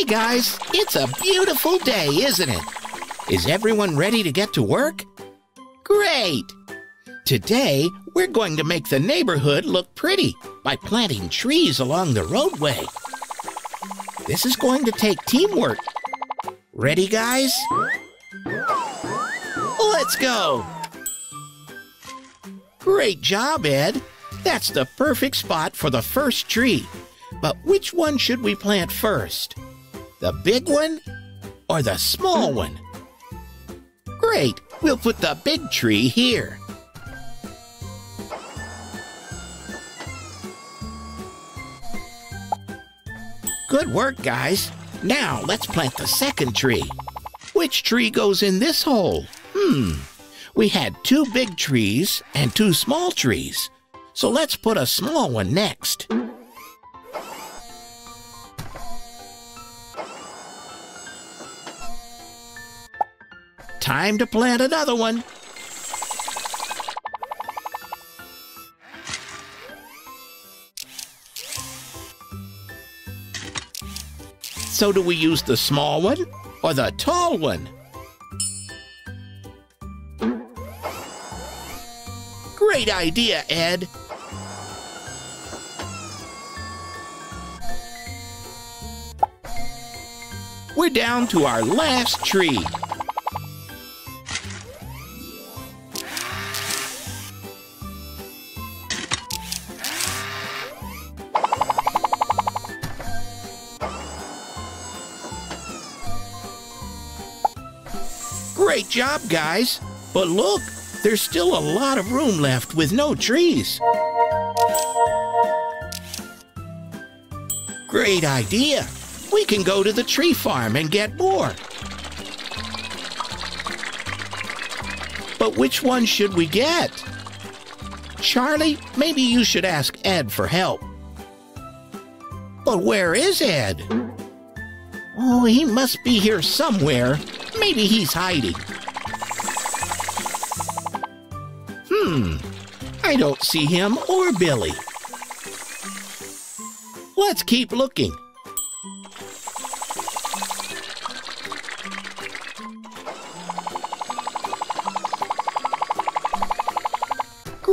Guys, it's a beautiful day, isn't it? Is everyone ready to get to work? Great! Today, we're going to make the neighborhood look pretty by planting trees along the roadway. This is going to take teamwork. Ready, guys? Let's go! Great job, Ed. That's the perfect spot for the first tree. But which one should we plant first? The big one or the small one? Great, we'll put the big tree here. Good work, guys. Now let's plant the second tree. Which tree goes in this hole? We had 2 big trees and 2 small trees. So let's put a small one next. Time to plant another one. So do we use the small one or the tall one? Great idea, Ed. We're down to our last tree. Great job, guys. But look, there's still a lot of room left with no trees. Great idea. We can go to the tree farm and get more. But But which one should we get? Charlie, maybe you should ask Ed for help. But where is Ed? Oh, he must be here somewhere. Maybe he's hiding. I don't see him or Billy. Let's keep looking.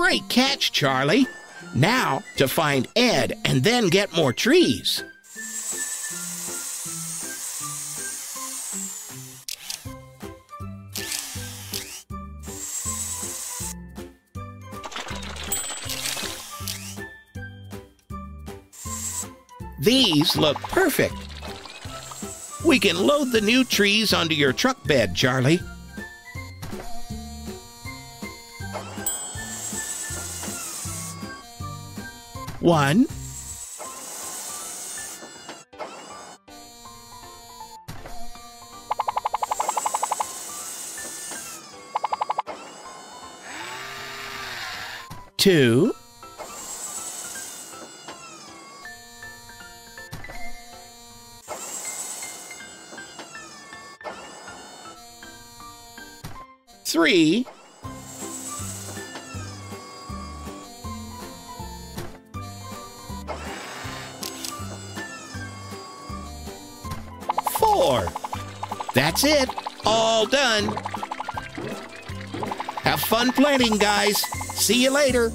Great catch, Charlie. Now to find Ed and then get more trees. These look perfect. We can load the new trees onto your truck bed, Charlie. One. Two. Three. Four. That's it. All done. Have fun planting, guys. See you later.